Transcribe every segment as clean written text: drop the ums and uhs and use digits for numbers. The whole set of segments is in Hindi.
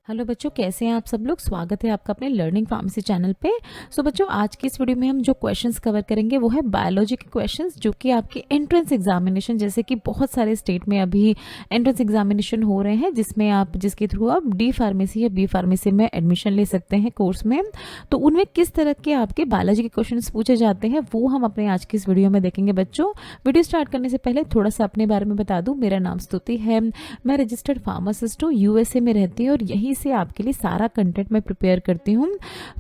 हेलो बच्चों, कैसे हैं आप सब लोग। स्वागत है आपका अपने लर्निंग फार्मेसी चैनल पे। सो बच्चों, आज की इस वीडियो में हम जो क्वेश्चंस कवर करेंगे वो है बायोलॉजी के क्वेश्चंस, जो कि आपके एंट्रेंस एग्जामिनेशन, जैसे कि बहुत सारे स्टेट में अभी एंट्रेंस एग्जामिनेशन हो रहे हैं जिसके थ्रू आप डी फार्मेसी या बी फार्मेसी में एडमिशन ले सकते हैं कोर्स में। तो उनमें किस तरह के आपके बायोलॉजी के क्वेश्चन पूछे जाते हैं वो हम अपने आज की इस वीडियो में देखेंगे। बच्चों, वीडियो स्टार्ट करने से पहले थोड़ा सा अपने बारे में बता दूं। मेरा नाम स्तुति है, मैं रजिस्टर्ड फार्मासिस्ट हूँ, यूएसए में रहती हूँ और यहीं से आपके लिए सारा कंटेंट मैं प्रिपेयर करती हूँ।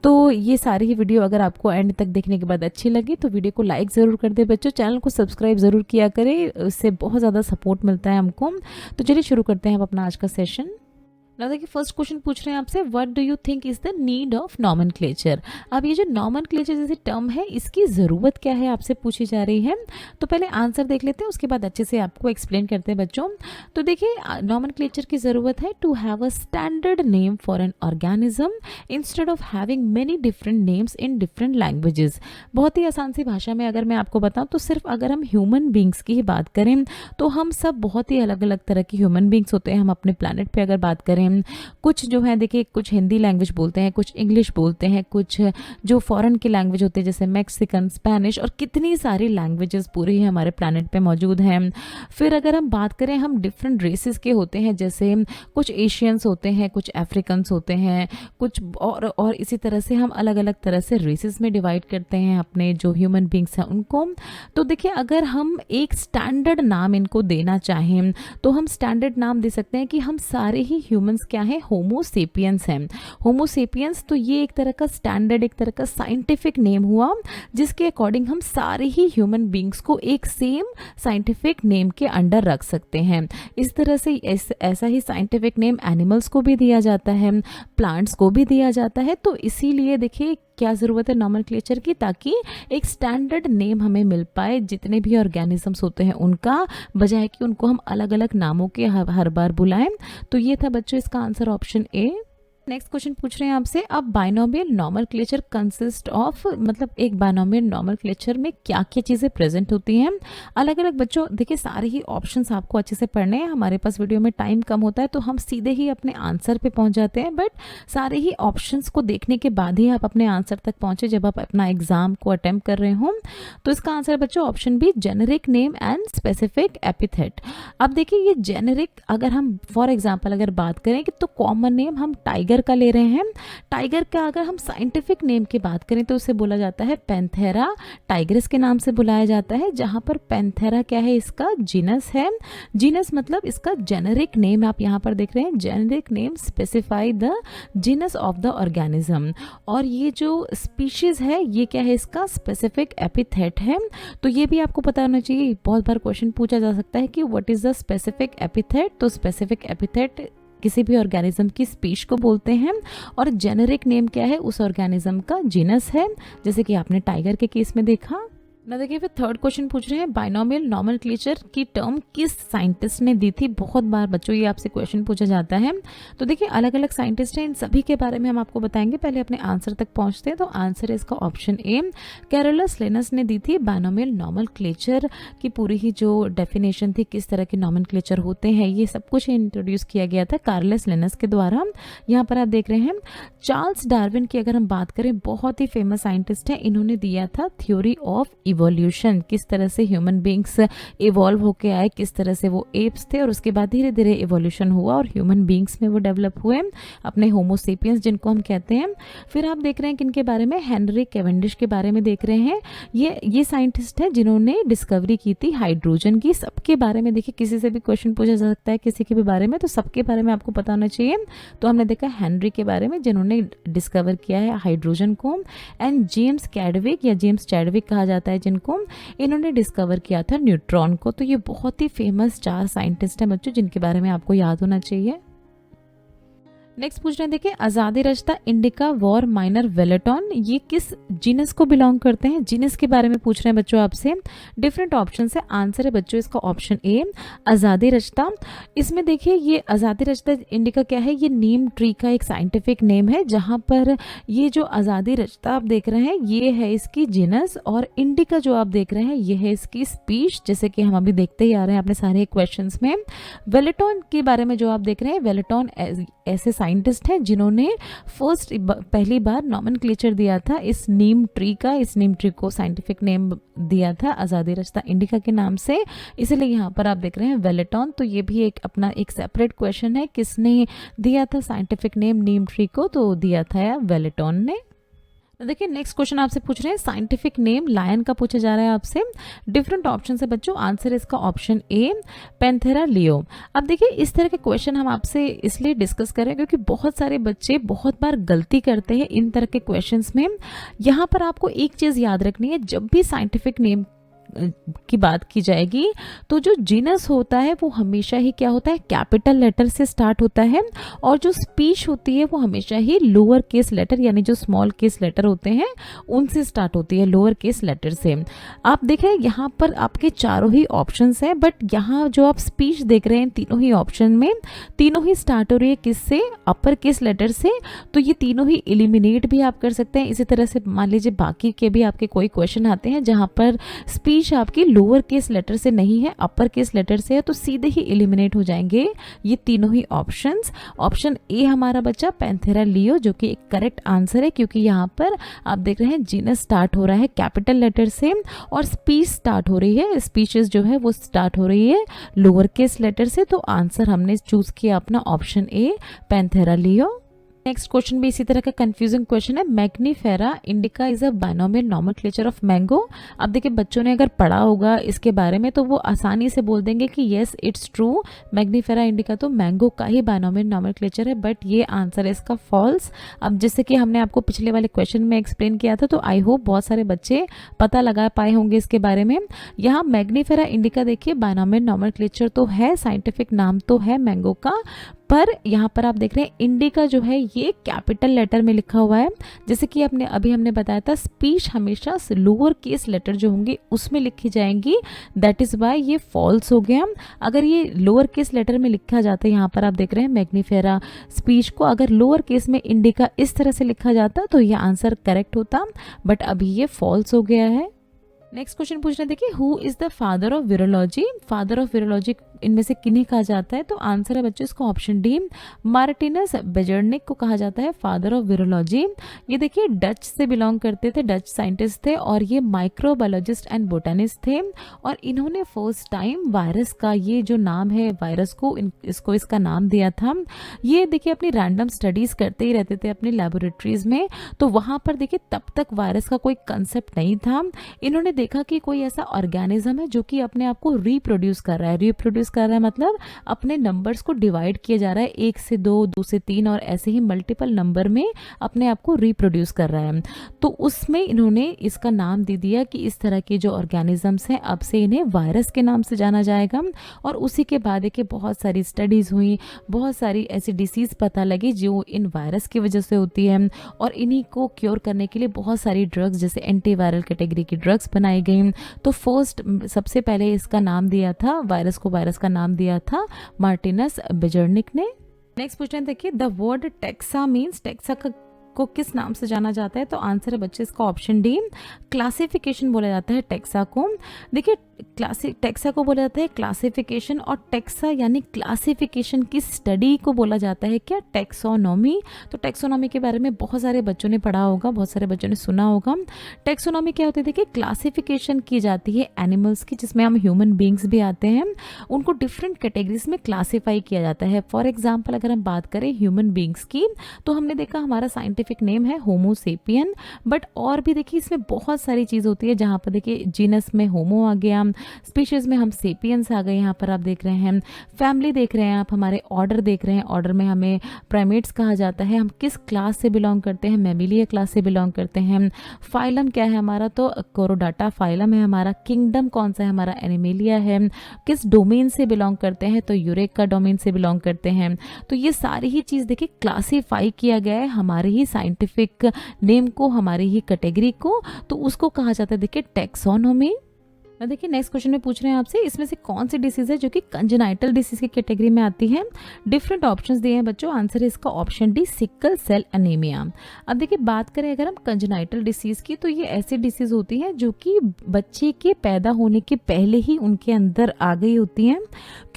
तो ये सारी ही वीडियो अगर आपको एंड तक देखने के बाद अच्छी लगी तो वीडियो को लाइक ज़रूर कर दे बच्चों, चैनल को सब्सक्राइब ज़रूर किया करें, इससे बहुत ज़्यादा सपोर्ट मिलता है हमको। तो चलिए शुरू करते हैं हम अपना आज का सेशन। ना देखिए, फर्स्ट क्वेश्चन पूछ रहे हैं आपसे, what do you think is the need of nomenclature. अब ये जो नॉमेनक्लेचर जैसे टर्म है, इसकी ज़रूरत क्या है आपसे पूछी जा रही है। तो पहले आंसर देख लेते हैं, उसके बाद अच्छे से आपको एक्सप्लेन करते हैं बच्चों। तो देखिए, नॉमेनक्लेचर की ज़रूरत है to have a standard name for an organism instead of having many different names in different languages. बहुत ही आसान सी भाषा में अगर मैं आपको बताऊं तो सिर्फ अगर हम ह्यूमन बींग्स की ही बात करें तो हम सब बहुत ही अलग अलग तरह के ह्यूमन बींग्स होते हैं। हम अपने प्लानट पे अगर बात करें, कुछ जो है देखिए, कुछ हिंदी लैंग्वेज बोलते हैं, कुछ इंग्लिश बोलते हैं, कुछ जो फॉरेन की लैंग्वेज होते हैं जैसे मैक्सिकन, स्पेनिश, और कितनी सारी लैंग्वेजेस पूरी ही हमारे प्लानट पे मौजूद हैं। फिर अगर हम बात करें, हम डिफरेंट रेसेस के होते हैं, जैसे कुछ एशियंस होते हैं, कुछ अफ्रीकन्स होते हैं, कुछ और इसी तरह से हम अलग अलग तरह से रेसेस में डिवाइड करते हैं अपने जो ह्यूमन बींग्स हैं उनको। तो देखिए, अगर हम एक स्टैंडर्ड नाम इनको देना चाहें तो हम स्टैंडर्ड नाम दे सकते हैं कि हम सारे ही ह्यूमंस क्या है, होमोसेपियंस हैं। होमोसेपियंस, तो ये एक तरह का स्टैंडर्ड, एक तरह का साइंटिफिक नेम हुआ जिसके अकॉर्डिंग हम सारे ही ह्यूमन बींग्स को एक सेम साइंटिफिक नेम के अंडर रख सकते हैं। इस तरह से ऐसा ही साइंटिफिक नेम एनिमल्स को भी दिया जाता है, प्लांट्स को भी दिया जाता है। तो इसीलिए देखिए क्या ज़रूरत है नॉमेनक्लेचर की, ताकि एक स्टैंडर्ड नेम हमें मिल पाए जितने भी ऑर्गेनिजम्स होते हैं उनका, बजाय कि उनको हम अलग अलग नामों के हर बार बुलाएं। तो ये था बच्चों इसका answer, option A. Next question पूछ रहे हैं आपसे, अब बाइनोमियल नॉमेनक्लेचर कंसिस्ट ऑफ, मतलब एक बाइनोमियल नॉमेनक्लेचर में क्या क्या चीज़ें प्रेजेंट होती हैं। अलग अलग बच्चों देखिए, सारे ही ऑप्शंस आपको अच्छे से पढ़ने हैं। हमारे पास वीडियो में टाइम कम होता है तो हम सीधे ही अपने आंसर पे पहुंच जाते हैं, बट सारे ही ऑप्शंस को देखने के बाद ही आप अपने आंसर तक पहुंचे जब आप अपना एग्जाम को अटेम्प्ट कर रहे हो। तो इसका आंसर बच्चों option B, generic name and specific epithet. अब देखिए, ये जेनेरिक, अगर हम फॉर एग्जाम्पल अगर बात करें कि तो कॉमन नेम हम टाइगर का ले रहे हैं। टाइगर का अगर हम साइंटिफिक नेम की बात करें तो उसे बोला जाता है पैंथेरा टाइग्रिस के नाम से बुलाया जाता है, जहां पर पैंथेरा क्या है, इसका जीनस है। जीनस मतलब इसका जेनेरिक नेम आप यहां पर देख रहे हैं, generic name specify the genus of the organism. और ये जो स्पीशीज है ये क्या है, इसका स्पेसिफिक एपिथेट है। तो ये भी आपको पता होना चाहिए, बहुत बार क्वेश्चन पूछा जा सकता है कि what is the specific epithet. तो स्पेसिफिक एपिथेट किसी भी ऑर्गेनिज्म की स्पीश को बोलते हैं, और जेनेरिक नेम क्या है, उस ऑर्गेनिज्म का जीनस है, जैसे कि आपने टाइगर के केस में देखा ना। देखिए, फिर थर्ड क्वेश्चन पूछ रहे हैं, बाइनोमियल नॉमेनक्लेचर की टर्म किस साइंटिस्ट ने दी थी। बहुत बार बच्चों ये आपसे क्वेश्चन पूछा जाता है। तो देखिए, अलग अलग साइंटिस्ट हैं, इन सभी के बारे में हम आपको बताएंगे। पहले अपने आंसर तक पहुंचते हैं। तो आंसर है इसका ऑप्शन ए, कैरोलस लिनस ने दी थी बाइनोमियल नॉमेनक्लेचर की पूरी ही जो डेफिनेशन थी, किस तरह के नॉमेनक्लेचर होते हैं, ये सब कुछ इंट्रोड्यूस किया गया था कार्लस लिनस के द्वारा। यहाँ पर आप देख रहे हैं चार्ल्स डार्विन की अगर हम बात करें, बहुत ही फेमस साइंटिस्ट है, इन्होंने दिया था थ्योरी ऑफ इवोल्यूशन, किस तरह से ह्यूमन बींग्स इवॉल्व होके आए, किस तरह से वो एप्स थे और उसके बाद धीरे धीरे इवोल्यूशन हुआ और ह्यूमन बींग्स में वो डेवलप हुए, अपने होमोसेपियंस जिनको हम कहते हैं। फिर आप देख रहे हैं किनके बारे में, हेनरी कैवेंडिश के बारे में देख रहे हैं। ये साइंटिस्ट है जिन्होंने डिस्कवरी की थी हाइड्रोजन की। सबके बारे में देखिए, किसी से भी क्वेश्चन पूछा जा सकता है किसी के भी बारे में, तो सबके बारे में आपको पता होना चाहिए। तो हमने देखा हेनरी के बारे में जिन्होंने डिस्कवर किया है हाइड्रोजन को, एंड जेम्स कैडविक या जेम्स चैडविक कहा जाता है जिनको, इन्होंने डिस्कवर किया था न्यूट्रॉन को। तो ये बहुत ही फेमस 4 साइंटिस्ट हैं बच्चों जिनके बारे में आपको याद होना चाहिए। नेक्स्ट पूछ रहे हैं, देखिए, आज़ादी रचता इंडिका वॉर माइनर वेलेटॉन, ये किस जीनस को बिलोंग करते हैं। जीनस के बारे में पूछ रहे हैं बच्चों आपसे। डिफरेंट ऑप्शन है, आंसर है बच्चों इसका ऑप्शन ए, आज़ादी रचता। इसमें देखिए, ये आज़ादी रचता इंडिका क्या है, ये नीम ट्री का एक साइंटिफिक नेम है, जहाँ पर ये जो आज़ादी रचता आप देख रहे हैं ये है इसकी जीनस, और इंडिका जो आप देख रहे हैं ये है इसकी स्पीश, जैसे कि हम अभी देखते ही आ रहे हैं अपने सारे क्वेश्चंस में। वेलेटॉन के बारे में जो आप देख रहे हैं, वेलेटॉन ऐसे साइंटिस्ट हैं जिन्होंने पहली बार नॉमेनक्लेचर दिया था इस नीम ट्री का। इस नीम ट्री को साइंटिफिक नेम दिया था आज़ादी रश्ता इंडिका के नाम से, इसलिए यहाँ पर आप देख रहे हैं वेलेटॉन। तो ये भी एक अपना एक सेपरेट क्वेश्चन है, किसने दिया था साइंटिफिक नेम नीम ट्री को, तो दिया था वेलेटॉन ने। देखिए नेक्स्ट क्वेश्चन आपसे पूछ रहे हैं साइंटिफिक नेम लायन का पूछा जा रहा है आपसे। डिफरेंट ऑप्शन है बच्चों, आंसर इसका ऑप्शन ए पैंथेरा लियो। अब देखिए इस तरह के क्वेश्चन हम आपसे इसलिए डिस्कस कर रहे हैं क्योंकि बहुत सारे बच्चे बहुत बार गलती करते हैं इन तरह के क्वेश्चंस में। यहाँ पर आपको एक चीज़ याद रखनी है, जब भी साइंटिफिक नेम की बात की जाएगी तो जो जीनस होता है वो हमेशा ही क्या होता है, कैपिटल लेटर से स्टार्ट होता है, और जो स्पीच होती है वो हमेशा ही लोअर केस लेटर यानी जो स्मॉल केस लेटर होते हैं उनसे स्टार्ट होती है, लोअर केस लेटर से। आप देख रहे हैं यहाँ पर आपके चारों ही ऑप्शंस हैं, बट यहाँ जो आप स्पीच देख रहे हैं तीनों ही ऑप्शन में तीनों ही स्टार्ट हो रही है किससे, अपर केस लेटर से। तो ये तीनों ही एलिमिनेट भी आप कर सकते हैं। इसी तरह से मान लीजिए बाकी के भी आपके कोई क्वेश्चन आते हैं जहाँ पर स्पीच आपकी लोअर केस लेटर से नहीं है, अपर केस लेटर से है, तो सीधे ही एलिमिनेट हो जाएंगे ये तीनों ही ऑप्शंस। ऑप्शन ए हमारा बच्चा पैंथेरा लियो जो कि एक करेक्ट आंसर है, क्योंकि यहाँ पर आप देख रहे हैं जीनस स्टार्ट हो रहा है कैपिटल लेटर से और स्पीच स्टार्ट हो रही है, स्पीचेस जो है वो स्टार्ट हो रही है लोअर केस लेटर से। तो आंसर हमने चूज किया अपना option A Panthera leo. Next question भी इसी तरह का कंफ्यूजिंग क्वेश्चन है, Mangifera indica is a binomial nomenclature of mango. अब देखिए बच्चों ने अगर पढ़ा होगा इसके बारे में तो वो आसानी से बोल देंगे कि yes it's true, Mangifera indica तो मैंगो का ही बाइनोमियल नॉमेनक्लेचर है, बट ये आंसर है इसका फॉल्स। अब जैसे कि हमने आपको पिछले वाले क्वेश्चन में एक्सप्लेन किया था, तो आई होप बहुत सारे बच्चे पता लगा पाए होंगे इसके बारे में। यहाँ मैग्नीफेरा इंडिका देखिए बाइनोमियल नॉमेनक्लेचर तो है, साइंटिफिक नाम तो है मैंगो का, पर यहाँ पर आप देख रहे हैं इंडिका जो है ये कैपिटल लेटर में लिखा हुआ है। जैसे कि अभी हमने बताया था स्पीच हमेशा लोअर केस लेटर जो होंगे उसमें लिखी जाएंगी, दैट इज वाई ये फॉल्स हो गया। अगर ये लोअर केस लेटर में लिखा जाता है, यहाँ पर आप देख रहे हैं मैग्नीफेरा स्पीच को अगर लोअर केस में इंडिका इस तरह से लिखा जाता तो ये आंसर करेक्ट होता, बट अभी ये फॉल्स हो गया है। नेक्स्ट क्वेश्चन पूछ रहे हैं, देखिए who is the father of virology. Father of virology इनमें से किन्हें कहा जाता है, तो आंसर है बच्चों इसका ऑप्शन डी मार्टिनस बेजर्निक को कहा जाता है फादर ऑफ वीरोलॉजी। ये देखिए डच से बिलोंग करते थे, डच साइंटिस्ट थे और ये माइक्रोबायोलॉजिस्ट एंड बोटानिस्ट थे, और इन्होंने फर्स्ट टाइम वायरस का ये जो नाम है वायरस को इसका नाम दिया था। ये देखिए अपनी रैंडम स्टडीज करते ही रहते थे अपनी लेबोरेटरीज में, तो वहाँ पर देखिए तब तक वायरस का कोई कंसेप्ट नहीं था। इन्होंने देखा कि कोई ऐसा ऑर्गेनिज्म है जो कि अपने आप को रिप्रोड्यूस कर रहा है, मतलब अपने नंबर्स को डिवाइड किया जा रहा है 1 से 2, 2 से 3 और ऐसे ही मल्टीपल नंबर में अपने आप को रिप्रोड्यूस कर रहा है। तो उसमें इन्होंने इसका नाम दे दिया कि इस तरह के जो ऑर्गेनिजम्स हैं अब से इन्हें वायरस के नाम से जाना जाएगा। और उसी के बाद देखिए बहुत सारी स्टडीज़ हुई, बहुत सारी ऐसी डिसीज़ पता लगी जो इन वायरस की वजह से होती है, और इन्हीं को क्योर करने के लिए बहुत सारी ड्रग्स जैसे एंटीवायरल कैटेगरी की ड्रग्स बनाई गई। तो सबसे पहले इसका नाम दिया था वायरस का नाम दिया था मार्टिनस बेजर्निक ने। नेक्स्ट क्वेश्चन देखिए, the word taxa means, taxa को किस नाम से जाना जाता है, तो आंसर है बच्चे इसका ऑप्शन डी क्लासिफिकेशन बोला जाता है टेक्सा को। देखिए टेक्सा को बोला जाता है क्लासिफिकेशन, और टेक्सा यानी क्लासिफिकेशन की स्टडी को बोला जाता है क्या, टेक्सोनॉमी। तो टेक्सोनॉमी के बारे में बहुत सारे बच्चों ने पढ़ा होगा, बहुत सारे बच्चों ने सुना होगा। टेक्सोनॉमी क्या होती है, देखिए क्लासिफिकेशन की जाती है एनिमल्स की, जिसमें हम ह्यूमन बींग्स भी आते हैं, उनको डिफरेंट कैटेगरीज में क्लासीफाई किया जाता है। फॉर एग्जाम्पल अगर हम बात करें ह्यूमन बींग्स की, तो हमने देखा हमारा साइंटिफिक नेम है होमो सेपियन, बट और भी देखिए इसमें बहुत सारी चीज़ होती है, जहाँ पर देखिए जीनस में होमो आ गया, स्पीशीज में हम सेपियंस आ गए, यहाँ पर आप देख रहे हैं फैमिली देख रहे हैं आप, हमारे ऑर्डर देख रहे हैं, ऑर्डर में हमें प्राइमेट्स कहा जाता है, हम किस क्लास से बिलोंग करते हैं, मैमिलिया क्लास से बिलोंग करते हैं। फाइलम क्या है हमारा, तो कोरोडाटा फाइलम है हमारा। किंगडम कौन सा है हमारा, एनिमेलिया है। किस डोमेन से बिलोंग करते हैं, तो यूरेका डोमेन से बिलोंग करते हैं। तो ये सारी ही चीज़ देखिए क्लासीफाई किया गया है हमारे ही साइंटिफिक नेम को, हमारी ही कैटेगरी को, तो उसको कहा जाता है देखिए टेक्सोनोमी। देखिए नेक्स्ट क्वेश्चन में पूछ रहे हैं आपसे, इसमें से कौन सी डिसीज है जो कि कंजेनाइटल डिसीज की कैटेगरी में आती है। डिफरेंट ऑप्शंस दिए हैं बच्चों, आंसर है इसका option D sickle cell anaemia. अब देखिए बात करें अगर हम कंजेनाइटल डिसीज की, तो ये ऐसी डिसीज होती है जो कि बच्चे के पैदा होने के पहले ही उनके अंदर आ गई होती हैं,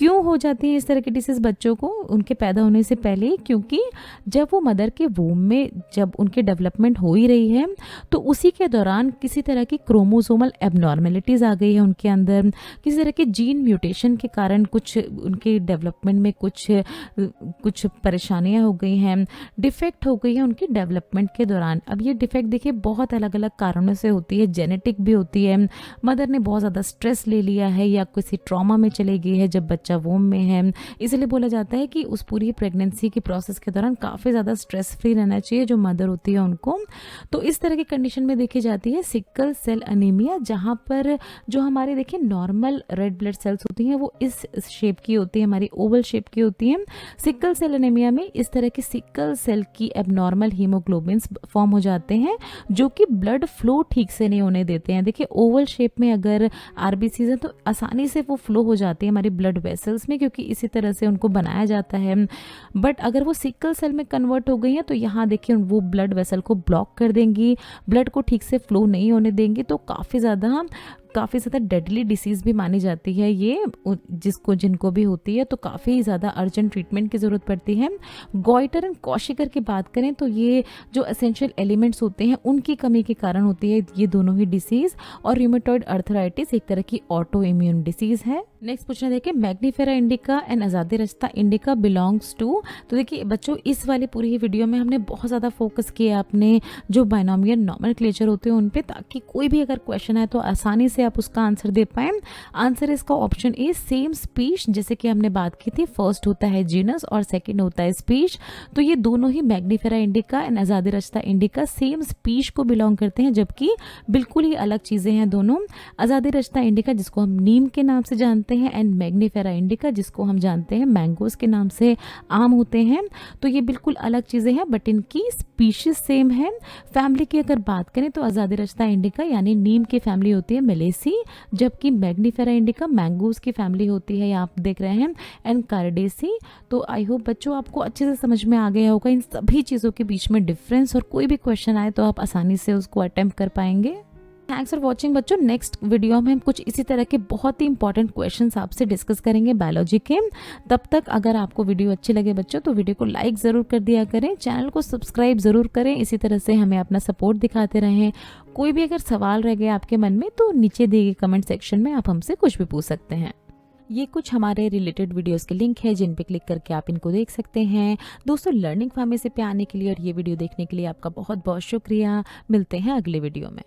क्यों हो जाती है इस तरह की डिसीज़ बच्चों को उनके पैदा होने से पहले ही? क्योंकि जब वो मदर के वूम में जब उनकी डेवलपमेंट हो ही रही है तो उसी के दौरान किसी तरह की क्रोमोसोमल एबनॉर्मेलिटीज़ आ गई है उनके अंदर, किसी तरह के जीन म्यूटेशन के कारण कुछ उनके डेवलपमेंट में कुछ परेशानियां हो गई हैं, डिफेक्ट हो गई है उनकी डेवलपमेंट के दौरान। अब ये डिफेक्ट देखिए बहुत अलग अलग कारणों से होती है, जेनेटिक भी होती है, मदर ने बहुत ज़्यादा स्ट्रेस ले लिया है या किसी ट्रॉमा में चली गई है जब बच्चा वोम में है। इसलिए बोला जाता है कि उस पूरी प्रेगनेंसी की प्रोसेस के दौरान काफ़ी ज़्यादा स्ट्रेस फ्री रहना चाहिए जो मदर होती है उनको। तो इस तरह की कंडीशन में देखी जाती है सिकल सेल अनीमिया, जहाँ पर जो हमारे देखिए नॉर्मल रेड ब्लड सेल्स होती हैं वो इस शेप की होती है, हमारी ओवल शेप की होती है। सिकल सेल एनीमिया में इस तरह की सिकल सेल की एबनॉर्मल हीमोग्लोबिन्स फॉर्म हो जाते हैं जो कि ब्लड फ्लो ठीक से नहीं होने देते हैं। देखिए ओवल शेप में अगर आरबीसीज है तो आसानी से वो फ्लो हो जाती है हमारी ब्लड वेसल्स में, क्योंकि इसी तरह से उनको बनाया जाता है। बट अगर वो सिकल सेल में कन्वर्ट हो गई हैं तो यहाँ देखिए वो ब्लड वेसल को ब्लॉक कर देंगी, ब्लड को ठीक से फ्लो नहीं होने देंगी, तो काफ़ी ज़्यादा डेडली डिसीज़ भी मानी जाती है ये जिनको भी होती है, तो काफ़ी ज़्यादा अर्जेंट ट्रीटमेंट की ज़रूरत पड़ती है। गॉइटर एंड क्वाशिकर की बात करें तो ये जो एसेंशियल एलिमेंट्स होते हैं उनकी कमी के कारण होती है ये दोनों ही डिसीज़। और रूमेटॉइड अर्थराइटिस एक तरह की ऑटो इम्यून डिसीज़ है। नेक्स्ट क्वेश्चन देखिए, मैग्नीफेरा इंडिका एंड आज़ादी रस्ता इंडिका बिलोंग्स टू। तो देखिए बच्चों इस वाली पूरी ही वीडियो में हमने बहुत ज़्यादा फोकस किया अपने जो बाइनोमियल नॉमेनक्लेचर होते हैं उन पे, ताकि कोई भी अगर क्वेश्चन है तो आसानी से आप उसका आंसर दे पाएं। आंसर इसका ऑप्शन ए सेम स्पीच, जैसे कि हमने बात की थी, फर्स्ट होता है जीनस और सेकंड होता है स्पीच। तो ये दोनों ही मैग्नीफेरा इंडिका एंड आज़ादी रस्ता इंडिका सेम स्पीच को बिलोंग करते हैं, जबकि बिल्कुल ही अलग चीज़ें हैं दोनों। आज़ादी रस्ता इंडिका जिसको हम नीम के नाम से जानते हैं एंड मैग्नीफेरा इंडिका जिसको हम जानते हैं मैंगोज के नाम से आम होते हैं। तो ये बिल्कुल अलग चीज़ें हैं बट इनकी स्पीशीज सेम है। फैमिली की अगर बात करें तो आज़ादी रस्ता इंडिका यानी नीम की फैमिली होती है मेलेसी, जबकि मैग्नीफेरा इंडिका मैंगोज की फैमिली होती है, आप देख रहे हैं, एंड कार्डेसी। तो आई होप बच्चों आपको अच्छे से समझ में आ गया होगा इन सभी चीज़ों के बीच में डिफरेंस, और कोई भी क्वेश्चन आए तो आप आसानी से उसको अटेम्प्ट कर पाएंगे। थैंक्स फॉर वॉचिंग बच्चों। नेक्स्ट वीडियो में हम कुछ इसी तरह के बहुत ही इंपॉर्टेंट क्वेश्चंस आपसे डिस्कस करेंगे बायोलॉजी के। तब तक अगर आपको वीडियो अच्छी लगे बच्चों तो वीडियो को लाइक ज़रूर कर दिया करें, चैनल को सब्सक्राइब ज़रूर करें, इसी तरह से हमें अपना सपोर्ट दिखाते रहें। कोई भी अगर सवाल रह गए आपके मन में तो नीचे दिए गए कमेंट सेक्शन में आप हमसे कुछ भी पूछ सकते हैं। ये कुछ हमारे रिलेटेड वीडियोस के लिंक है जिन पे क्लिक करके आप इनको देख सकते हैं। दोस्तों लर्निंग फार्मेसी पे आने के लिए और ये वीडियो देखने के लिए आपका बहुत बहुत शुक्रिया। मिलते हैं अगले वीडियो में।